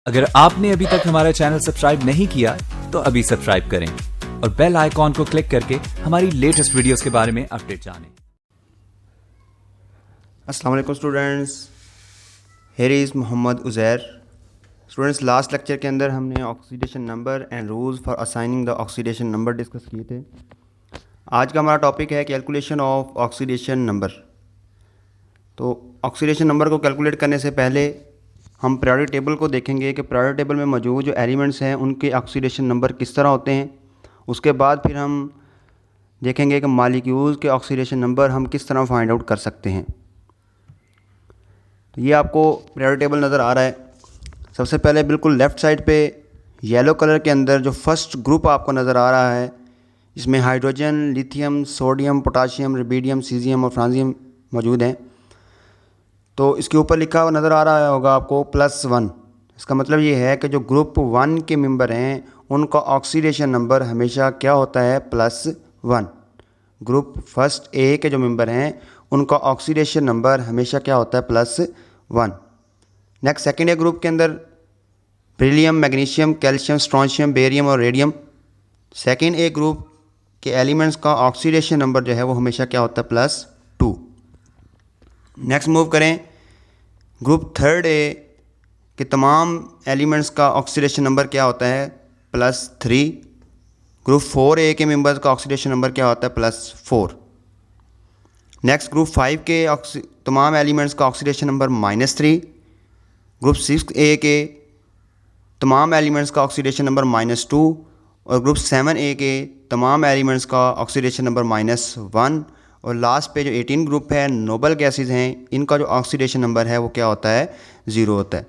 अगर आपने अभी तक हमारा चैनल सब्सक्राइब नहीं किया तो अभी सब्सक्राइब करें और बेल आइकॉन को क्लिक करके हमारी लेटेस्ट वीडियोस के बारे में अपडेट जानें। अस्सलाम वालेकुम students, here is Mohammad Uzair. Students, last lecture के अंदर हमने oxidation number and rules for assigning the oxidation number discuss किए थे। आज का हमारा टॉपिक है कैलकुलेशन ऑफ ऑक्सीडेशन नंबर। तो ऑक्सीडेशन नंबर को कैलकुलेट करने से पहले हम पीरियोडिक टेबल को देखेंगे कि पीरियोडिक टेबल में मौजूद जो एलिमेंट्स हैं उनके ऑक्सीडेशन नंबर किस तरह होते हैं। उसके बाद फिर हम देखेंगे कि मॉलिक्यूल्स के ऑक्सीडेशन नंबर हम किस तरह फाइंड आउट कर सकते हैं। तो ये आपको पीरियोडिक टेबल नज़र आ रहा है। सबसे पहले बिल्कुल लेफ़्ट साइड पे येलो कलर के अंदर जो फर्स्ट ग्रुप आपको नज़र आ रहा है, इसमें hydrogen, lithium, sodium, potassium, rubidium, caesium और फ्रांजियम मौजूद हैं। तो इसके ऊपर लिखा हुआ नज़र आ रहा होगा आपको +1। इसका मतलब ये है कि जो ग्रुप 1 के मेंबर हैं उनका ऑक्सीडेशन नंबर हमेशा क्या होता है, +1। ग्रुप फर्स्ट ए के जो मेंबर हैं उनका ऑक्सीडेशन नंबर हमेशा क्या होता है, +1। नेक्स्ट सेकेंड ए ग्रुप के अंदर beryllium, magnesium, calcium, strontium, barium और रेडियम। सेकेंड ए ग्रुप के एलिमेंट्स का ऑक्सीडेशन नंबर जो है वो हमेशा क्या होता है, +2। नेक्स्ट मूव करें, ग्रुप थर्ड ए के तमाम एलिमेंट्स का ऑक्सीडेशन नंबर क्या होता है, +3। ग्रुप 4A के मेंबर्स का ऑक्सीडेशन नंबर क्या होता है, +4। नेक्स्ट ग्रुप 5 के तमाम एलिमेंट्स का ऑक्सीडेशन नंबर -3। ग्रुप 6A के तमाम एलिमेंट्स का ऑक्सीडेशन नंबर -2 और ग्रुप 7A के तमाम एलिमेंट्स का ऑक्सीडेशन नंबर -1। और लास्ट पे जो 18 ग्रुप है, नोबल गैसेस हैं, इनका जो ऑक्सीडेशन नंबर है वो क्या होता है, 0 होता है।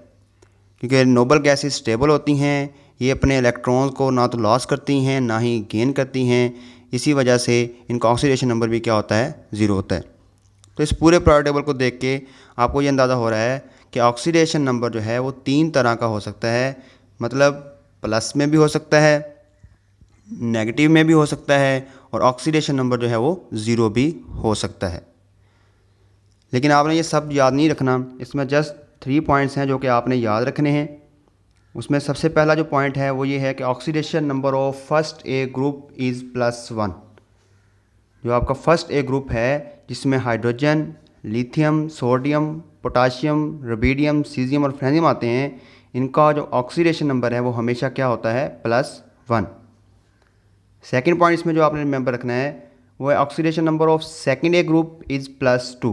क्योंकि नोबल गैसेस स्टेबल होती हैं, ये अपने इलेक्ट्रॉन्स को ना तो लॉस करती हैं ना ही गेन करती हैं, इसी वजह से इनका ऑक्सीडेशन नंबर भी क्या होता है, 0 होता है। तो इस पूरे पीरियोडिक टेबल को देख के आपको ये अंदाज़ा हो रहा है कि ऑक्सीडेशन नंबर जो है वो 3 तरह का हो सकता है। मतलब प्लस में भी हो सकता है, नेगेटिव में भी हो सकता है और ऑक्सीडेशन नंबर जो है वो 0 भी हो सकता है। लेकिन आपने ये सब याद नहीं रखना, इसमें जस्ट 3 पॉइंट्स हैं जो कि आपने याद रखने हैं। उसमें सबसे पहला जो पॉइंट है वो ये है कि oxidation number of first A group is +1। जो आपका फर्स्ट ए ग्रुप है जिसमें hydrogen, lithium, sodium, potassium, rubidium, caesium और फ्रांजियम आते हैं, इनका जो ऑक्सीडेशन नंबर है वो हमेशा क्या होता है, +1। सेकेंड पॉइंट इसमें जो आपने रिमेंबर रखना है वो है oxidation number of second A group is +2।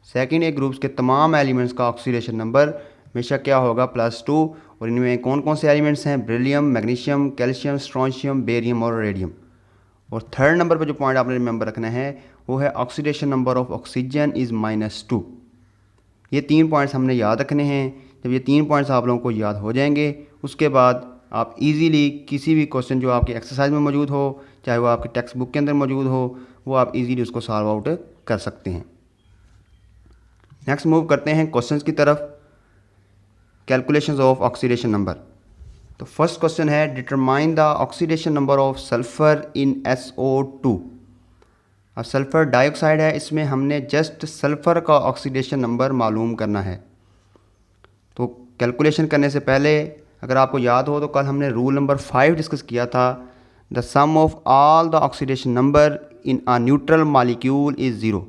Second A groups के तमाम एलिमेंट्स का ऑक्सीडेशन नंबर हमेशा क्या होगा, +2। और इनमें कौन कौन से एलिमेंट्स हैं, beryllium, magnesium, calcium, strontium, barium और रेडियम। और थर्ड नंबर पर जो पॉइंट आपने रिमेंबर रखना है वो है oxidation number of oxygen is -2। ये 3 पॉइंट्स हमने याद रखने हैं। जब ये 3 पॉइंट्स आप लोगों को याद हो जाएंगे, उसके बाद आप इजीली किसी भी क्वेश्चन जो आपकी एक्सरसाइज में मौजूद हो, चाहे वो आपकी टेक्स्ट बुक के अंदर मौजूद हो, वो आप इजीली उसको सॉल्व आउट कर सकते हैं। नेक्स्ट मूव करते हैं क्वेश्चंस की तरफ, कैलकुलेशंस ऑफ ऑक्सीडेशन नंबर। तो फर्स्ट क्वेश्चन है, determine the oxidation number of sulphur in SO2। अब सल्फ़र डाइऑक्साइड है, इसमें हमने जस्ट सल्फ़र का ऑक्सीडेशन नंबर मालूम करना है। तो कैलकुलेशन करने से पहले अगर आपको याद हो तो कल हमने रूल नंबर 5 डिस्कस किया था, the sum of all the oxidation number in a neutral molecule is 0।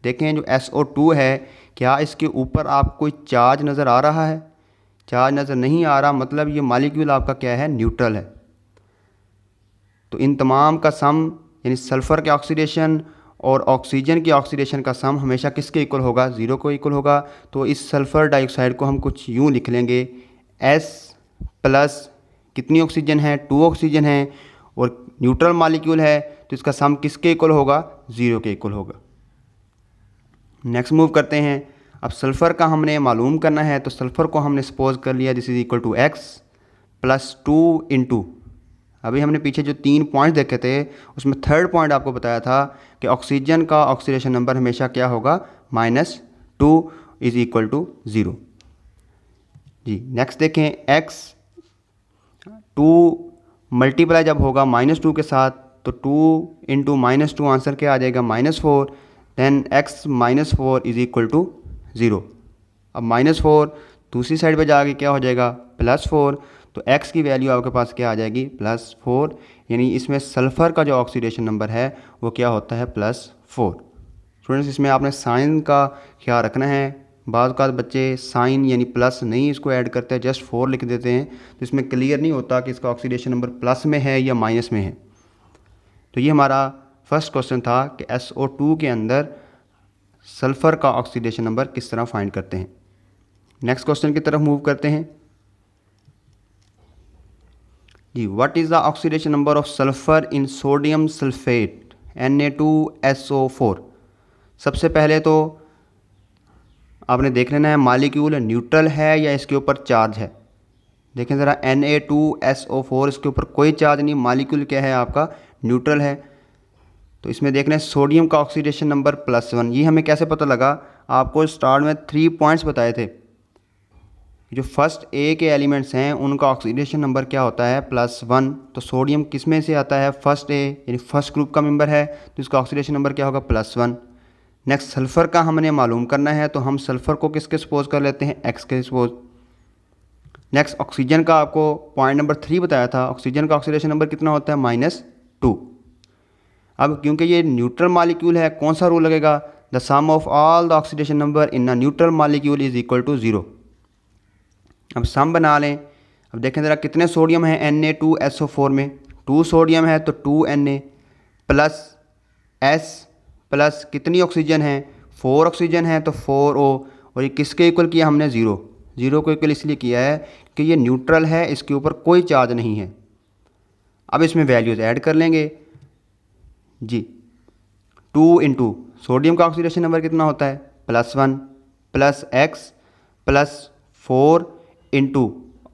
देखें जो SO2 है, क्या इसके ऊपर आपको कोई चार्ज नज़र आ रहा है? चार्ज नज़र नहीं आ रहा, मतलब ये मॉलिक्यूल आपका क्या है, न्यूट्रल है। तो इन तमाम का सम यानी सल्फ़र के ऑक्सीडेशन और ऑक्सीजन की ऑक्सीडेशन का सम हमेशा किसके इक्वल होगा, 0 को इक्वल होगा। तो इस सल्फ़र डाइऑक्साइड को हम कुछ यूँ लिख लेंगे, S+ कितनी ऑक्सीजन है, 2 ऑक्सीजन है और न्यूट्रल मॉलिक्यूल है, तो इसका सम किसके इक्वल होगा, 0 के इक्वल होगा। नेक्स्ट मूव करते हैं, अब सल्फ़र का हमने मालूम करना है, तो सल्फ़र को हमने सपोज कर लिया this is equal to X + 2 into, अभी हमने पीछे जो 3 पॉइंट्स देखे थे उसमें थर्ड पॉइंट आपको बताया था कि ऑक्सीजन का ऑक्सीडेशन नंबर हमेशा क्या होगा, -2 इज़ इक्वल टू 0 जी। नेक्स्ट देखें, X 2 मल्टीप्लाई जब होगा -2 के साथ, तो 2 इंटू -2 आंसर क्या आ जाएगा, -4। Then X -4 is equal to 0। अब -4 दूसरी साइड पे जाके क्या हो जाएगा +4, तो x की वैल्यू आपके पास क्या आ जाएगी +4, यानी इसमें सल्फ़र का जो ऑक्सीडेशन नंबर है वो क्या होता है +4। स्टूडेंट्स इसमें आपने साइन का ख्याल रखना है। बाद का बच्चे साइन यानी प्लस नहीं इसको ऐड करते हैं, जस्ट 4 लिख देते हैं, तो इसमें क्लियर नहीं होता कि इसका ऑक्सीडेशन नंबर प्लस में है या माइनस में है। तो ये हमारा फर्स्ट क्वेश्चन था कि SO2 के अंदर सल्फ़र का ऑक्सीडेशन नंबर किस तरह फाइंड करते हैं। नेक्स्ट क्वेश्चन की तरफ मूव करते हैं जी। What is the oxidation number of sulphur in sodium sulphate Na2SO4। सबसे पहले तो आपने देख लेना है मॉलिक्यूल न्यूट्रल है या इसके ऊपर चार्ज है। देखें ज़रा Na2SO4 इसके ऊपर कोई चार्ज नहीं, मॉलिक्यूल क्या है आपका न्यूट्रल है। तो इसमें देख लें सोडियम का ऑक्सीडेशन नंबर +1। ये हमें कैसे पता लगा, आपको स्टार्ट में 3 पॉइंट्स बताए थे। जो फर्स्ट ए के एलिमेंट्स हैं उनका ऑक्सीडेशन नंबर क्या होता है +1। तो सोडियम किस में से आता है फर्स्ट ए यानी फर्स्ट ग्रुप का मेंबर है, तो इसका ऑक्सीडेशन नंबर क्या होगा +1। नेक्स्ट सल्फ़र का हमने मालूम करना है, तो हम सल्फ़र को किसके सपोज कर लेते हैं x के सपोज। नेक्स्ट ऑक्सीजन का आपको पॉइंट नंबर 3 बताया था, ऑक्सीजन का ऑक्सीडेशन नंबर कितना होता है -2। अब क्योंकि ये न्यूट्रल मॉलिक्यूल है, कौन सा रूल लगेगा, the sum of all the oxidation number in a neutral molecule is equal to 0। अब सम बना लें। अब देखें ज़रा कितने सोडियम है Na2SO4 में, 2 सोडियम है तो 2Na प्लस S प्लस कितनी ऑक्सीजन है 4 ऑक्सीजन है तो 4O, और ये किसके इक्वल किया हमने 0 को इक्वल इसलिए किया है कि ये न्यूट्रल है, इसके ऊपर कोई चार्ज नहीं है। अब इसमें वैल्यूज़ ऐड कर लेंगे जी। 2 इंटू सोडियम का ऑक्सीडेशन नंबर कितना होता है +1 plus x plus 4 into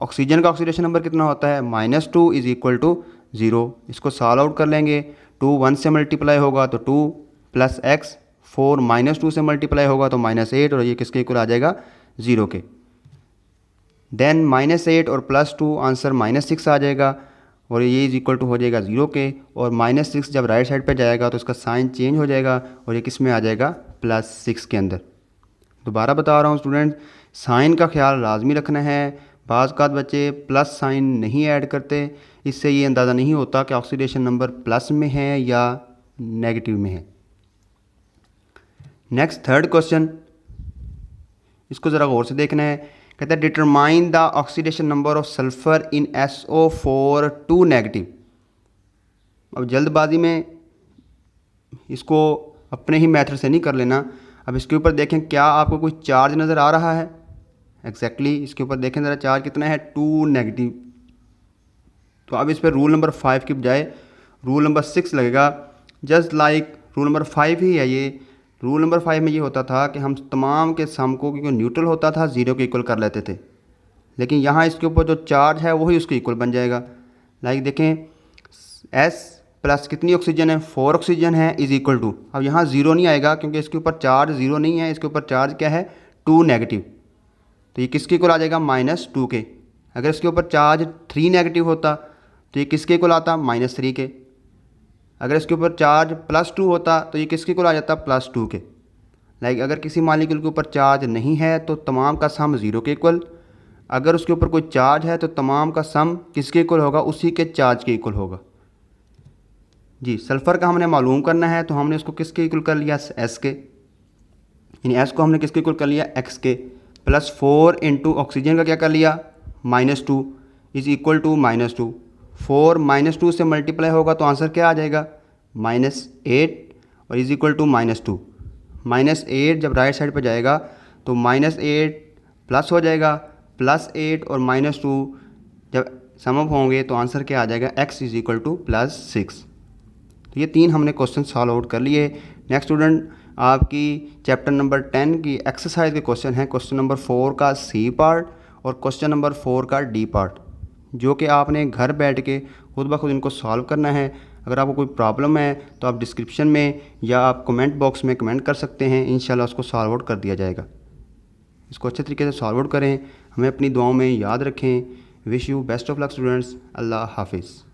oxygen का ऑक्सीडेशन नंबर कितना होता है -2 इज इक्वल टू 0। इसको सॉल्व आउट कर लेंगे। 2 1 से मल्टीप्लाई होगा तो 2 प्लस x, 4 -2 से मल्टीप्लाई होगा तो -8, और ये किसके इक्वल आ जाएगा 0 के। देन -8 और +2 आंसर -6 आ जाएगा, और ये इज इक्वल टू हो जाएगा 0 के। और -6 जब राइट साइड पे जाएगा तो इसका साइन चेंज हो जाएगा और ये किस में आ जाएगा +6 के अंदर। दोबारा बता रहा हूँ स्टूडेंट, साइन का ख्याल लाजमी रखना है। बाज़ का बच्चे प्लस साइन नहीं ऐड करते, इससे ये अंदाज़ा नहीं होता कि ऑक्सीडेशन नंबर प्लस में है या नेगेटिव में है। नेक्स्ट थर्ड क्वेश्चन, इसको ज़रा गौर से देखना है। कहता है determine the oxidation number of sulphur in SO4 2 negative. अब जल्दबाजी में इसको अपने ही मेथड से नहीं कर लेना। अब इसके ऊपर देखें क्या आपको कोई चार्ज नज़र आ रहा है। एग्जैक्टली इसके ऊपर देखें ज़रा चार्ज कितना है 2 नेगेटिव। तो अब इस पर रूल नंबर 5 की बजाय रूल नंबर 6 लगेगा, जस्ट लाइक रूल नंबर 5 ही है ये। रूल नंबर 5 में ये होता था कि हम तमाम के सम को क्योंकि न्यूट्रल होता था 0 के इक्वल कर लेते थे, लेकिन यहाँ इसके ऊपर जो चार्ज है वही उसके इक्वल बन जाएगा। लाइक देखें S प्लस कितनी ऑक्सीजन है 4 ऑक्सीजन है इज इक्वल टू, अब यहाँ 0 नहीं आएगा क्योंकि इसके ऊपर चार्ज 0 नहीं है, इसके ऊपर चार्ज क्या है 2 नेगेटिव, तो ये किसके इक्वल आ जाएगा -2 के। अगर इसके ऊपर चार्ज 3 नेगेटिव होता तो ये किसके इक्वल आता -3 के। अगर इसके ऊपर चार्ज +2 होता तो ये किसके इक्वल आ जाता +2 के। लाइक अगर किसी मॉलिक्यूल के ऊपर चार्ज नहीं है तो तमाम का सम 0 के इक्वल, अगर उसके ऊपर कोई चार्ज है तो तमाम का सम किसके इक्वल होगा, उसी के चार्ज के इक्वल होगा जी। सल्फ़र का हमने मालूम करना है तो हमने उसको किसके इक्वल कर लिया S के, यानी S को हमने किसके इक्वल कर लिया x के, +4 इंटू ऑक्सीजन का क्या कर लिया -2 इज इक्वल टू -2। 4 -2 से मल्टीप्लाई होगा तो आंसर क्या आ जाएगा -8 और इज इक्वल टू -2। -8 जब राइट साइड पर जाएगा तो -8 प्लस हो जाएगा, +8 और -2 जब सम अप होंगे तो आंसर क्या आ जाएगा x इज इक्वल टू +6। तो ये 3 हमने क्वेश्चन सॉल्व आउट कर लिए। नेक्स्ट स्टूडेंट आपकी चैप्टर नंबर 10 की एक्सरसाइज के क्वेश्चन है, क्वेश्चन नंबर 4 का C पार्ट और क्वेश्चन नंबर 4 का D पार्ट, जो कि आपने घर बैठ के खुद ब खुद इनको सॉल्व करना है। अगर आपको कोई प्रॉब्लम है तो आप डिस्क्रिप्शन में या आप कमेंट बॉक्स में कमेंट कर सकते हैं, इंशाल्लाह उसको सॉल्व आउट कर दिया जाएगा। इसको अच्छे तरीके से सॉल्व आउट करें, हमें अपनी दुआओं में याद रखें। Wish you best of luck students. अल्लाह हाफिज़।